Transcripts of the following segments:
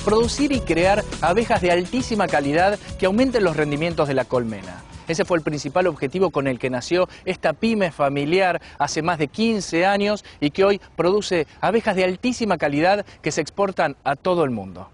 producir y crear abejas de altísima calidad que aumenten los rendimientos de la colmena. Ese fue el principal objetivo con el que nació esta pyme familiar hace más de 15 años y que hoy produce abejas de altísima calidad que se exportan a todo el mundo.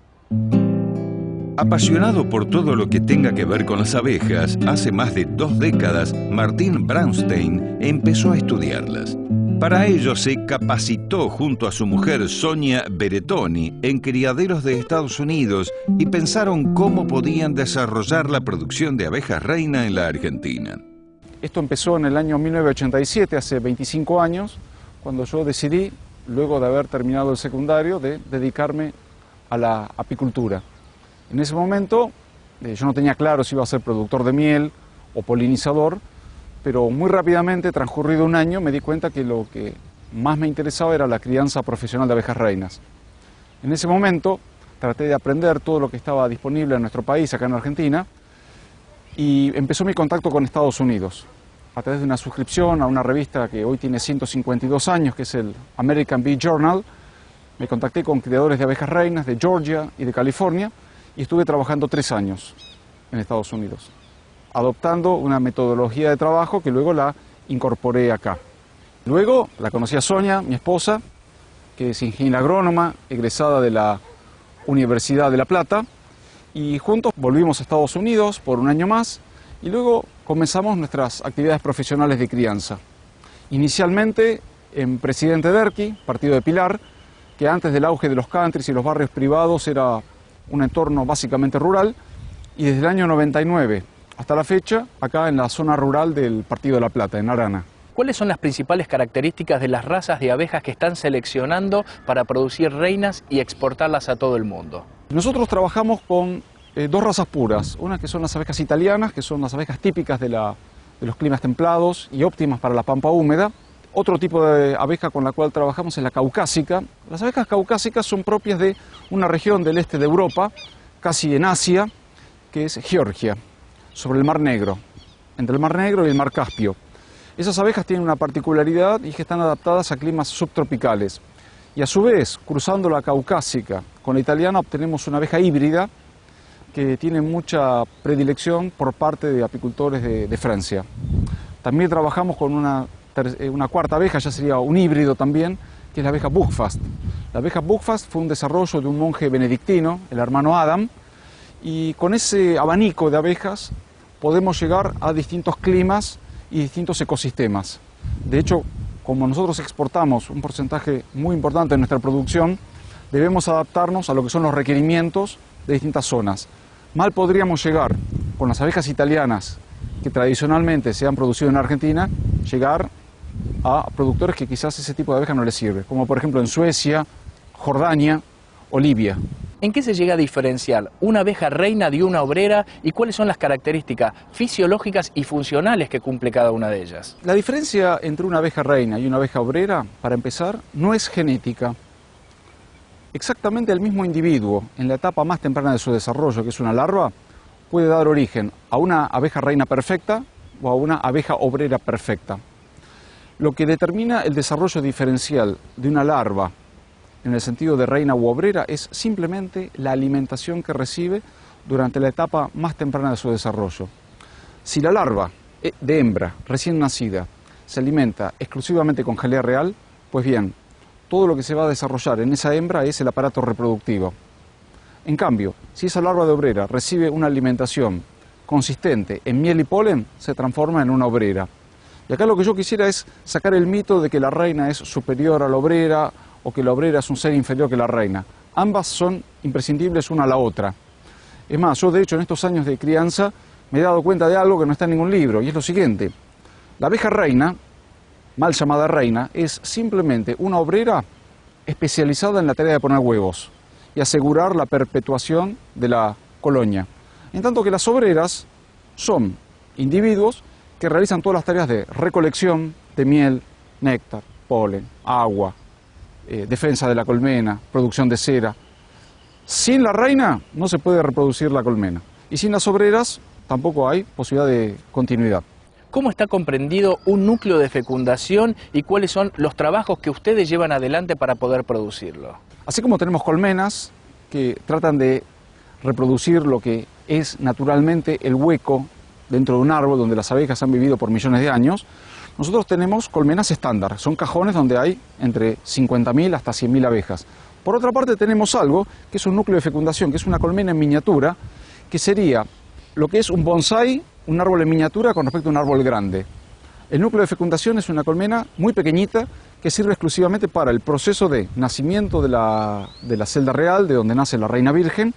Apasionado por todo lo que tenga que ver con las abejas, hace más de 2 décadas, Martín Braunstein empezó a estudiarlas. Para ello se capacitó junto a su mujer Sonia Beretoni en criaderos de Estados Unidos y pensaron cómo podían desarrollar la producción de abejas reina en la Argentina. Esto empezó en el año 1987, hace 25 años, cuando yo decidí, luego de haber terminado el secundario, de dedicarme a la apicultura. En ese momento yo no tenía claro si iba a ser productor de miel o polinizador, pero muy rápidamente, transcurrido un año, me di cuenta que lo que más me interesaba era la crianza profesional de abejas reinas. En ese momento traté de aprender todo lo que estaba disponible en nuestro país, acá en Argentina, y empezó mi contacto con Estados Unidos. A través de una suscripción a una revista que hoy tiene 152 años, que es el American Bee Journal, me contacté con criadores de abejas reinas de Georgia y de California, y estuve trabajando 3 años en Estados Unidos, adoptando una metodología de trabajo que luego la incorporé acá. Luego la conocí a Sonia, mi esposa, que es ingeniera agrónoma, egresada de la Universidad de La Plata, y juntos volvimos a Estados Unidos por un año más, y luego comenzamos nuestras actividades profesionales de crianza. Inicialmente en Presidente Derqui, partido de Pilar, que antes del auge de los countries y los barrios privados era un entorno básicamente rural, y desde el año 99 hasta la fecha, acá en la zona rural del Partido de La Plata, en Arana. ¿Cuáles son las principales características de las razas de abejas que están seleccionando para producir reinas y exportarlas a todo el mundo? Nosotros trabajamos con 2 razas puras, una que son las abejas italianas, que son las abejas típicas de los climas templados y óptimas para la pampa húmeda. Otro tipo de abeja con la cual trabajamos es la caucásica. Las abejas caucásicas son propias de una región del este de Europa, casi en Asia, que es Georgia, sobre el Mar Negro, entre el Mar Negro y el Mar Caspio. Esas abejas tienen una particularidad y es que están adaptadas a climas subtropicales. Y a su vez, cruzando la caucásica con la italiana, obtenemos una abeja híbrida que tiene mucha predilección por parte de apicultores de Francia. También trabajamos con una cuarta abeja, ya sería un híbrido también, que es la abeja Buchfast. La abeja Buchfast fue un desarrollo de un monje benedictino, el hermano Adam, y con ese abanico de abejas podemos llegar a distintos climas y distintos ecosistemas. De hecho, como nosotros exportamos un porcentaje muy importante de nuestra producción, debemos adaptarnos a lo que son los requerimientos de distintas zonas. Mal podríamos llegar con las abejas italianas, que tradicionalmente se han producido en Argentina, llegar a productores que quizás ese tipo de abeja no les sirve, como por ejemplo en Suecia, Jordania o Libia. ¿En qué se llega a diferenciar una abeja reina de una obrera y cuáles son las características fisiológicas y funcionales que cumple cada una de ellas? La diferencia entre una abeja reina y una abeja obrera, para empezar, no es genética. Exactamente el mismo individuo, en la etapa más temprana de su desarrollo, que es una larva, puede dar origen a una abeja reina perfecta o a una abeja obrera perfecta. Lo que determina el desarrollo diferencial de una larva en el sentido de reina u obrera es simplemente la alimentación que recibe durante la etapa más temprana de su desarrollo. Si la larva de hembra recién nacida se alimenta exclusivamente con jalea real, pues bien, todo lo que se va a desarrollar en esa hembra es el aparato reproductivo. En cambio, si esa larva de obrera recibe una alimentación consistente en miel y polen, se transforma en una obrera. Y acá lo que yo quisiera es sacar el mito de que la reina es superior a la obrera o que la obrera es un ser inferior que la reina. Ambas son imprescindibles una a la otra. Es más, yo de hecho en estos años de crianza me he dado cuenta de algo que no está en ningún libro, y es lo siguiente. La abeja reina, mal llamada reina, es simplemente una obrera especializada en la tarea de poner huevos y asegurar la perpetuación de la colonia. En tanto que las obreras son individuos que realizan todas las tareas de recolección de miel, néctar, polen, agua, defensa de la colmena, producción de cera. Sin la reina no se puede reproducir la colmena, y sin las obreras tampoco hay posibilidad de continuidad. ¿Cómo está comprendido un núcleo de fecundación y cuáles son los trabajos que ustedes llevan adelante para poder producirlo? Así como tenemos colmenas que tratan de reproducir lo que es naturalmente el hueco dentro de un árbol donde las abejas han vivido por millones de años, nosotros tenemos colmenas estándar. Son cajones donde hay entre 50.000 hasta 100.000 abejas. Por otra parte tenemos algo que es un núcleo de fecundación, que es una colmena en miniatura, que sería lo que es un bonsái, un árbol en miniatura con respecto a un árbol grande. El núcleo de fecundación es una colmena muy pequeñita que sirve exclusivamente para el proceso de nacimiento de la celda real, de donde nace la reina virgen,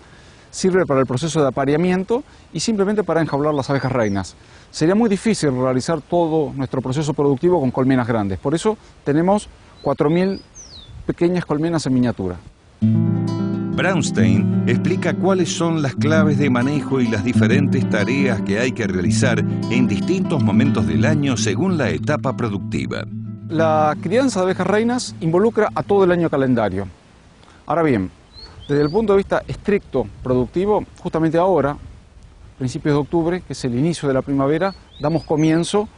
sirve para el proceso de apareamiento y simplemente para enjaular las abejas reinas. Sería muy difícil realizar todo nuestro proceso productivo con colmenas grandes, por eso tenemos 4.000 pequeñas colmenas en miniatura. Brownstein explica cuáles son las claves de manejo y las diferentes tareas que hay que realizar en distintos momentos del año según la etapa productiva. La crianza de abejas reinas involucra a todo el año calendario. Ahora bien, desde el punto de vista estricto productivo, justamente ahora, principios de octubre, que es el inicio de la primavera, damos comienzo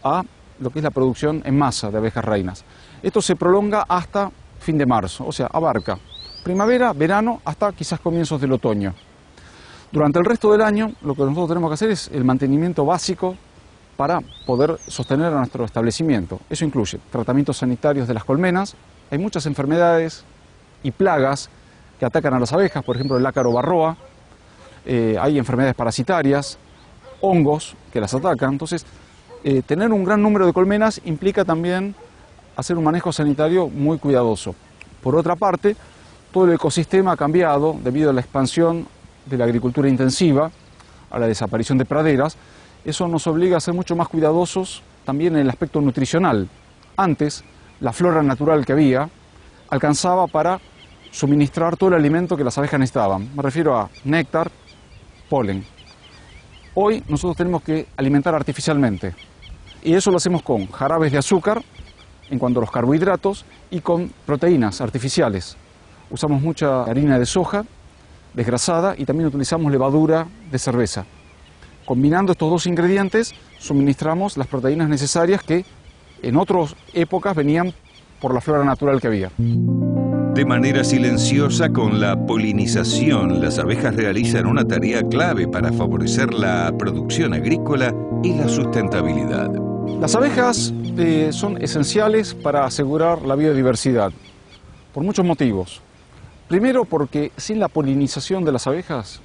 a lo que es la producción en masa de abejas reinas. Esto se prolonga hasta fin de marzo, o sea, abarca primavera, verano, hasta quizás comienzos del otoño. Durante el resto del año, lo que nosotros tenemos que hacer es el mantenimiento básico para poder sostener a nuestro establecimiento. Eso incluye tratamientos sanitarios de las colmenas. Hay muchas enfermedades y plagas que atacan a las abejas, por ejemplo el ácaro varroa. Hay enfermedades parasitarias, hongos que las atacan. Entonces, tener un gran número de colmenas implica también hacer un manejo sanitario muy cuidadoso. Por otra parte, todo el ecosistema ha cambiado debido a la expansión de la agricultura intensiva, a la desaparición de praderas. Eso nos obliga a ser mucho más cuidadosos también en el aspecto nutricional. Antes, la flora natural que había alcanzaba para suministrar todo el alimento que las abejas necesitaban. Me refiero a néctar, polen. Hoy nosotros tenemos que alimentar artificialmente. Y eso lo hacemos con jarabes de azúcar, en cuanto a los carbohidratos, y con proteínas artificiales. Usamos mucha harina de soja desgrasada y también utilizamos levadura de cerveza. Combinando estos dos ingredientes, suministramos las proteínas necesarias que en otras épocas venían por la flora natural que había. De manera silenciosa, con la polinización, las abejas realizan una tarea clave para favorecer la producción agrícola y la sustentabilidad. Las abejas son esenciales para asegurar la biodiversidad, por muchos motivos. Primero, porque sin la polinización de las abejas,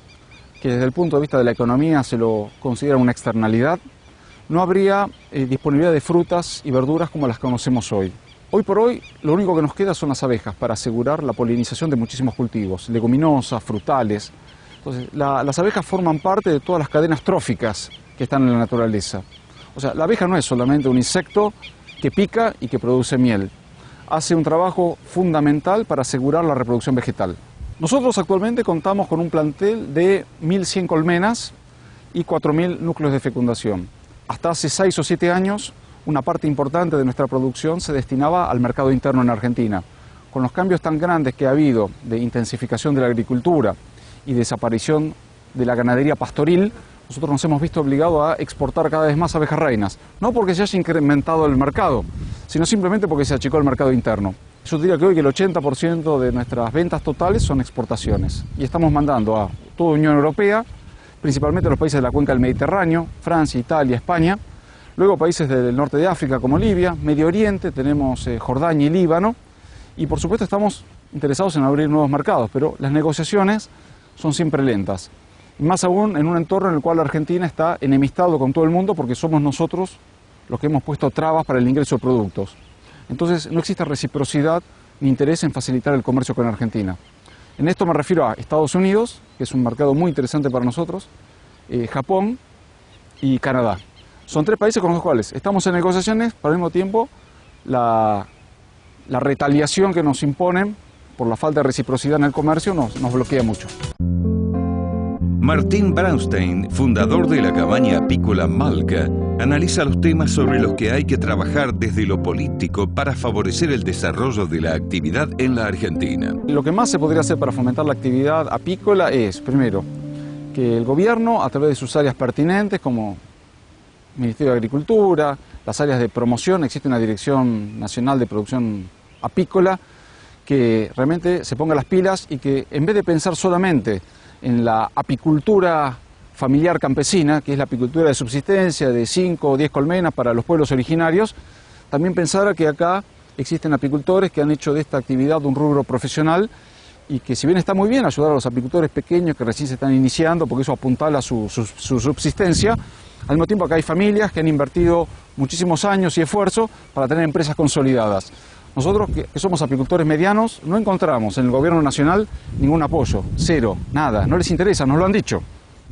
que desde el punto de vista de la economía se lo considera una externalidad, no habría disponibilidad de frutas y verduras como las conocemos hoy. Hoy por hoy, lo único que nos queda son las abejas para asegurar la polinización de muchísimos cultivos, leguminosas, frutales. Entonces, las abejas forman parte de todas las cadenas tróficas que están en la naturaleza. O sea, la abeja no es solamente un insecto que pica y que produce miel. Hace un trabajo fundamental para asegurar la reproducción vegetal. Nosotros actualmente contamos con un plantel de 1.100 colmenas y 4.000 núcleos de fecundación. Hasta hace 6 o 7 años, una parte importante de nuestra producción se destinaba al mercado interno en Argentina. Con los cambios tan grandes que ha habido de intensificación de la agricultura y desaparición de la ganadería pastoril, nosotros nos hemos visto obligados a exportar cada vez más abejas reinas. No porque se haya incrementado el mercado, sino simplemente porque se achicó el mercado interno. Yo diría que hoy el 80% de nuestras ventas totales son exportaciones. Y estamos mandando a toda la Unión Europea, principalmente a los países de la cuenca del Mediterráneo, Francia, Italia, España. Luego países del norte de África como Libia, Medio Oriente, tenemos Jordania y Líbano. Y por supuesto estamos interesados en abrir nuevos mercados, pero las negociaciones son siempre lentas. Y más aún en un entorno en el cual la Argentina está enemistado con todo el mundo porque somos nosotros los que hemos puesto trabas para el ingreso de productos. Entonces no existe reciprocidad ni interés en facilitar el comercio con Argentina. En esto me refiero a Estados Unidos, que es un mercado muy interesante para nosotros, Japón y Canadá. Son 3 países con los cuales estamos en negociaciones, pero al mismo tiempo la retaliación que nos imponen por la falta de reciprocidad en el comercio nos bloquea mucho. Martín Brownstein, fundador de la cabaña apícola Malca, analiza los temas sobre los que hay que trabajar desde lo político para favorecer el desarrollo de la actividad en la Argentina. Lo que más se podría hacer para fomentar la actividad apícola es, primero, que el gobierno, a través de sus áreas pertinentes, como Ministerio de Agricultura, las áreas de promoción, existe una Dirección Nacional de Producción Apícola, que realmente se ponga las pilas y que en vez de pensar solamente en la apicultura familiar campesina, que es la apicultura de subsistencia de 5 o 10 colmenas para los pueblos originarios, también pensara que acá existen apicultores que han hecho de esta actividad un rubro profesional y que, si bien está muy bien ayudar a los apicultores pequeños que recién se están iniciando, porque eso apuntala su subsistencia, al mismo tiempo acá hay familias que han invertido muchísimos años y esfuerzo para tener empresas consolidadas. Nosotros, que somos apicultores medianos, no encontramos en el gobierno nacional ningún apoyo, cero, nada, no les interesa, nos lo han dicho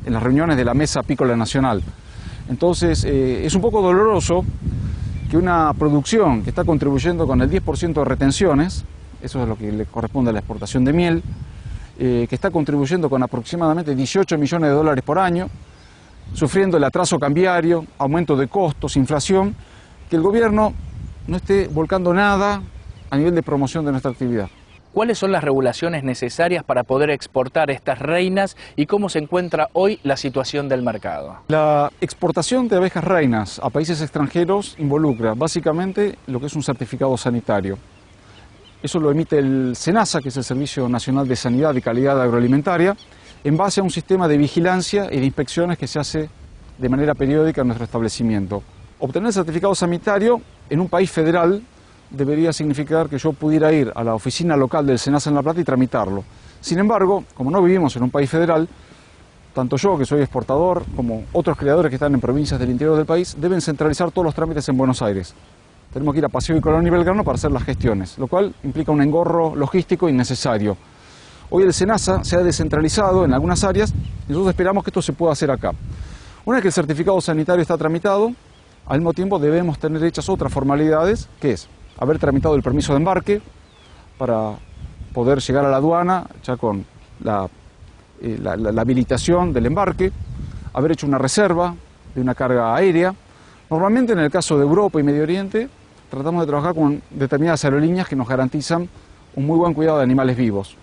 en las reuniones de la Mesa Apícola Nacional. Entonces, es un poco doloroso que una producción que está contribuyendo con el 10% de retenciones, eso es lo que le corresponde a la exportación de miel, que está contribuyendo con aproximadamente 18 millones de dólares por año, sufriendo el atraso cambiario, aumento de costos, inflación, que el gobierno no esté volcando nada a nivel de promoción de nuestra actividad. ¿Cuáles son las regulaciones necesarias para poder exportar estas reinas y cómo se encuentra hoy la situación del mercado? La exportación de abejas reinas a países extranjeros involucra básicamente lo que es un certificado sanitario. Eso lo emite el SENASA, que es el Servicio Nacional de Sanidad y Calidad Agroalimentaria, en base a un sistema de vigilancia y de inspecciones que se hace de manera periódica en nuestro establecimiento. Obtener el certificado sanitario en un país federal debería significar que yo pudiera ir a la oficina local del SENASA en La Plata y tramitarlo. Sin embargo, como no vivimos en un país federal, tanto yo, que soy exportador, como otros criadores que están en provincias del interior del país, deben centralizar todos los trámites en Buenos Aires. Tenemos que ir a Paseo y Colón y Belgrano para hacer las gestiones, lo cual implica un engorro logístico innecesario. Hoy el SENASA se ha descentralizado en algunas áreas y nosotros esperamos que esto se pueda hacer acá. Una vez que el certificado sanitario está tramitado, al mismo tiempo debemos tener hechas otras formalidades, que es haber tramitado el permiso de embarque para poder llegar a la aduana ya con la habilitación del embarque, haber hecho una reserva de una carga aérea. Normalmente en el caso de Europa y Medio Oriente tratamos de trabajar con determinadas aerolíneas que nos garantizan un muy buen cuidado de animales vivos.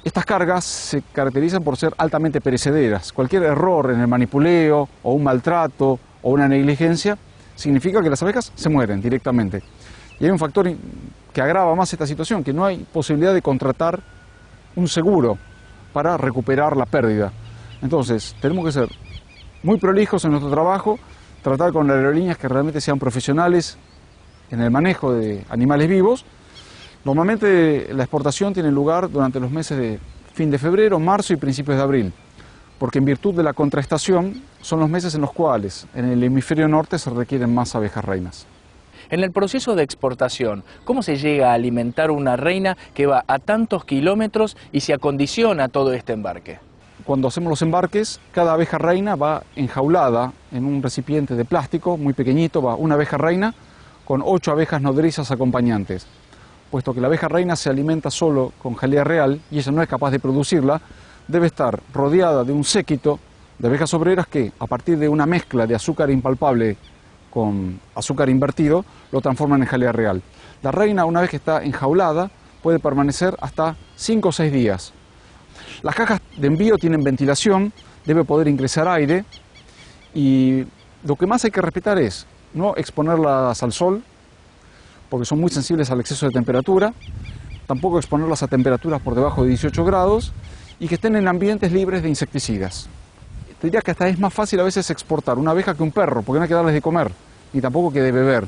Estas cargas se caracterizan por ser altamente perecederas. Cualquier error en el manipuleo o un maltrato o una negligencia significa que las abejas se mueren directamente. Y hay un factor que agrava más esta situación, que no hay posibilidad de contratar un seguro para recuperar la pérdida. Entonces, tenemos que ser muy prolijos en nuestro trabajo, tratar con aerolíneas que realmente sean profesionales en el manejo de animales vivos. Normalmente la exportación tiene lugar durante los meses de fin de febrero, marzo y principios de abril, porque en virtud de la contraestación son los meses en los cuales en el hemisferio norte se requieren más abejas reinas. En el proceso de exportación, ¿cómo se llega a alimentar una reina que va a tantos kilómetros y se acondiciona todo este embarque? Cuando hacemos los embarques, cada abeja reina va enjaulada en un recipiente de plástico muy pequeñito, va una abeja reina con 8 abejas nodrizas acompañantes. Puesto que la abeja reina se alimenta solo con jalea real y ella no es capaz de producirla, debe estar rodeada de un séquito de abejas obreras que, a partir de una mezcla de azúcar impalpable con azúcar invertido, lo transforman en jalea real. La reina, una vez que está enjaulada, puede permanecer hasta 5 o 6 días. Las cajas de envío tienen ventilación, debe poder ingresar aire y lo que más hay que respetar es no exponerlas al sol, porque son muy sensibles al exceso de temperatura, tampoco exponerlas a temperaturas por debajo de 18 grados y que estén en ambientes libres de insecticidas. Te diría que hasta es más fácil a veces exportar una abeja que un perro, porque no hay que darles de comer, ni tampoco que de beber.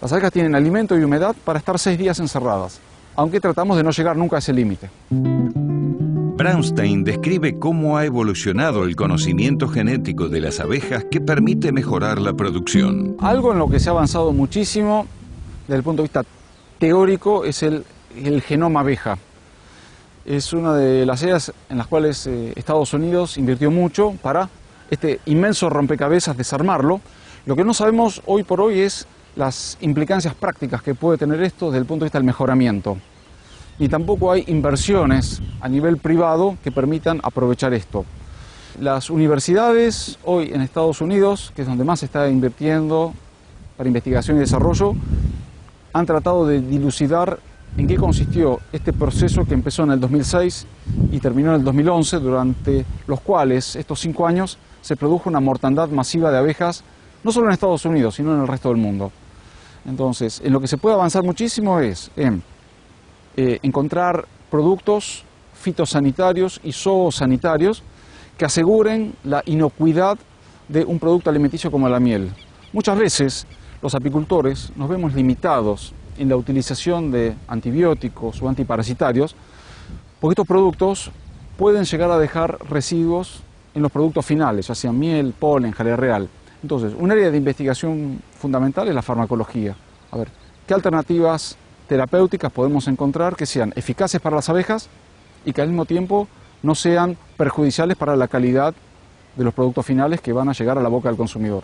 Las abejas tienen alimento y humedad para estar 6 días encerradas, aunque tratamos de no llegar nunca a ese límite. Brownstein describe cómo ha evolucionado el conocimiento genético de las abejas que permite mejorar la producción. Algo en lo que se ha avanzado muchísimo desde el punto de vista teórico es el genoma abeja. Es una de las áreas en las cuales Estados Unidos invirtió mucho para este inmenso rompecabezas desarmarlo. Lo que no sabemos hoy por hoy es las implicancias prácticas que puede tener esto desde el punto de vista del mejoramiento. Y tampoco hay inversiones a nivel privado que permitan aprovechar esto. Las universidades hoy en Estados Unidos, que es donde más se está invirtiendo para investigación y desarrollo, han tratado de dilucidar en qué consistió este proceso que empezó en el 2006 y terminó en el 2011, durante los cuales estos 5 años se produjo una mortandad masiva de abejas, no solo en Estados Unidos, sino en el resto del mundo. Entonces, en lo que se puede avanzar muchísimo es en encontrar productos fitosanitarios y zoosanitarios que aseguren la inocuidad de un producto alimenticio como la miel. Muchas veces los apicultores nos vemos limitados en la utilización de antibióticos o antiparasitarios, porque estos productos pueden llegar a dejar residuos en los productos finales, ya sean miel, polen, jalea real. Entonces, un área de investigación fundamental es la farmacología. A ver, ¿qué alternativas terapéuticas podemos encontrar que sean eficaces para las abejas y que al mismo tiempo no sean perjudiciales para la calidad de los productos finales que van a llegar a la boca del consumidor?